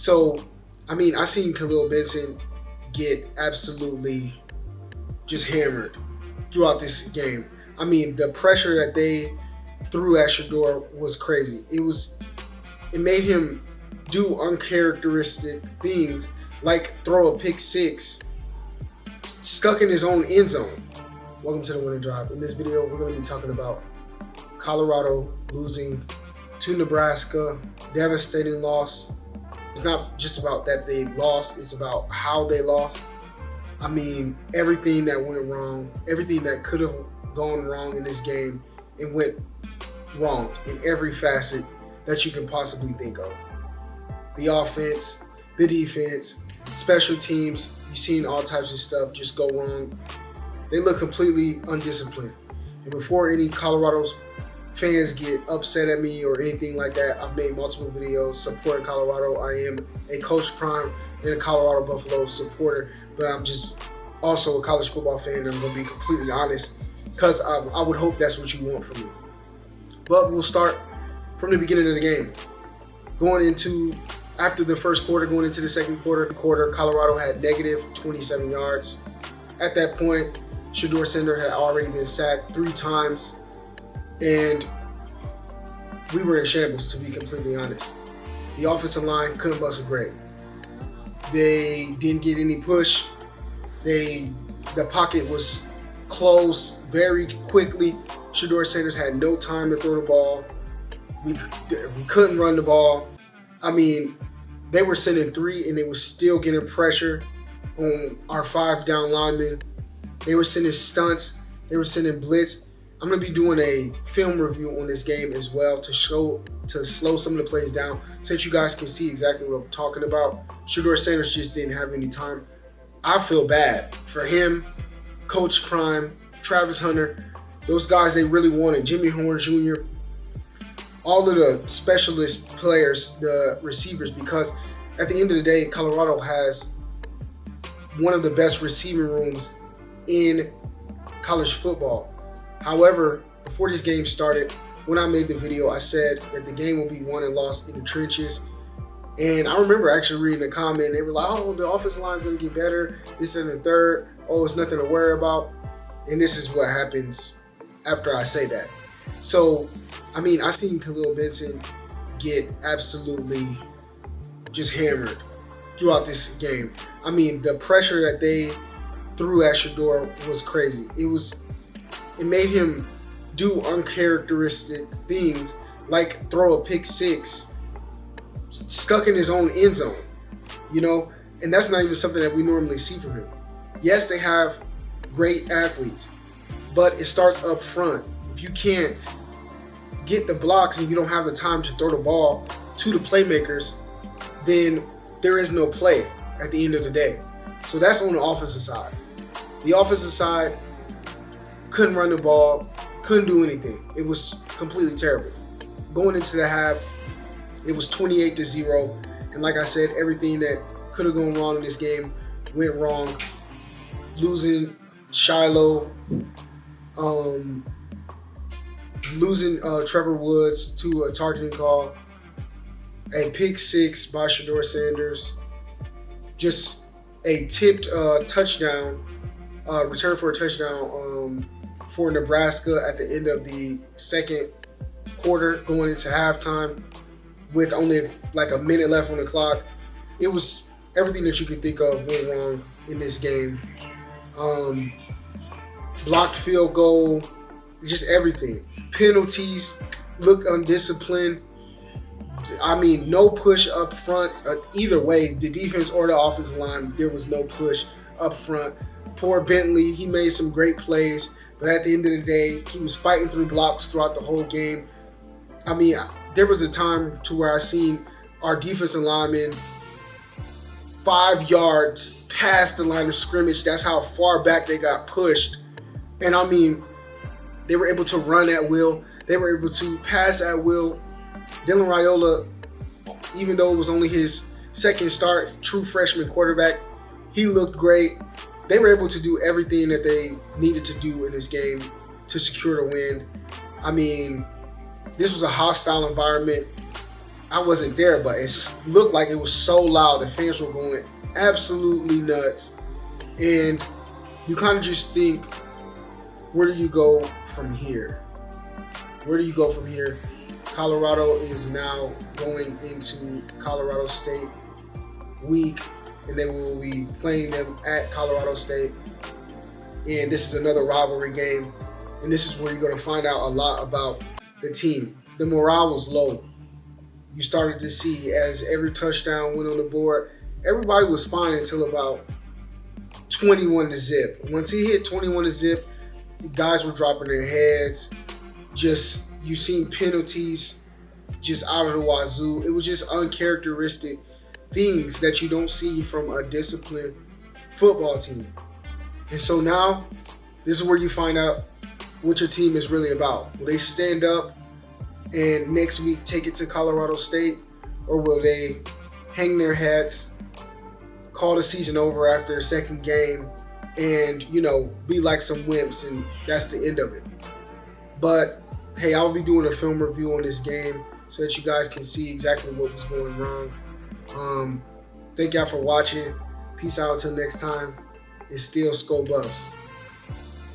So, I seen Khalil Benson get absolutely just hammered throughout this game. The pressure that they threw at Shador was crazy. It made him do uncharacteristic things like throw a pick six stuck in his own end zone. Welcome to the Winning Drive. In this video, we're going to be talking about Colorado losing to Nebraska, devastating loss. It's not just about that they lost, it's about how they lost. Everything that went wrong, everything that could have gone wrong in this game, it went wrong in every facet that you can possibly think of. The offense, the defense, special teams, you've seen all types of stuff just go wrong. They look completely undisciplined. And before any Colorado fans get upset at me or anything like that, I've made multiple videos supporting Colorado. I am a Coach Prime and a Colorado Buffaloes supporter, but I'm just also a college football fan, and I'm going to be completely honest because I would hope that's what you want from me. But we'll start from the beginning of the game. After the first quarter, going into the second quarter, Colorado had negative 27 yards. At that point, Shador Sanders had already been sacked 3 times, and we were in shambles, to be completely honest. The offensive line couldn't bust a grape. They didn't get any push. The pocket was closed very quickly. Shador Sanders had no time to throw the ball. We couldn't run the ball. They were sending 3 and they were still getting pressure on our 5 down linemen. They were sending stunts. They were sending blitz. I'm going to be doing a film review on this game as well to slow some of the plays down so that you guys can see exactly what I'm talking about. Shador Sanders just didn't have any time. I feel bad for him, Coach Prime, Travis Hunter, those guys they really wanted, Jimmy Horn Jr., all of the specialist players, the receivers, because at the end of the day, Colorado has one of the best receiving rooms in college football. However, before this game started, when I made the video, I said that the game will be won and lost in the trenches. And I remember actually reading a comment. They were like, oh, the offensive line is going to get better. This and the third. Oh, it's nothing to worry about. And this is what happens after I say that. So, I seen Khalil Benson get absolutely just hammered throughout this game. The pressure that they threw at Shador was crazy. It made him do uncharacteristic things like throw a pick six stuck in his own end zone, and that's not even something that we normally see from him. Yes, they have great athletes, but it starts up front. If you can't get the blocks and you don't have the time to throw the ball to the playmakers, then there is no play at the end of the day. So that's on the offensive side. The offensive side couldn't run the ball, couldn't do anything. It was completely terrible. Going into the half, it was 28-0. And like I said, everything that could have gone wrong in this game went wrong. Losing Shiloh, losing Trevor Woods to a targeting call, a pick six by Shador Sanders, just a tipped touchdown, return for a touchdown for Nebraska at the end of the second quarter, going into halftime with only like a minute left on the clock. It was everything that you could think of went wrong in this game. Blocked field goal, just everything. Penalties, looked undisciplined. No push up front. Either way, the defense or the offensive line, there was no push up front. Poor Bentley, he made some great plays, but at the end of the day, he was fighting through blocks throughout the whole game. There was a time to where I seen our defensive linemen 5 yards past the line of scrimmage. That's how far back they got pushed. And they were able to run at will. They were able to pass at will. Dylan Raiola, even though it was only his second start, true freshman quarterback, he looked great. They were able to do everything that they needed to do in this game to secure the win. This was a hostile environment. I wasn't there, but it looked like it was so loud. The fans were going absolutely nuts. And you kind of just think, where do you go from here? Where do you go from here? Colorado is now going into Colorado State week, and they will be playing them at Colorado State. And this is another rivalry game, and this is where you're going to find out a lot about the team. The morale was low. You started to see as every touchdown went on the board, everybody was fine until about 21-0. Once he hit 21-0, guys were dropping their heads. Just, you seen penalties just out of the wazoo. It was just uncharacteristic things that you don't see from a disciplined football team. And so now, this is where you find out what your team is really about. Will they stand up and next week take it to Colorado State, or will they hang their hats, call the season over after a second game, and, be like some wimps, and that's the end of it? But, hey, I'll be doing a film review on this game so that you guys can see exactly what was going wrong. Thank y'all for watching. Peace out until next time. It's still Skull Buffs.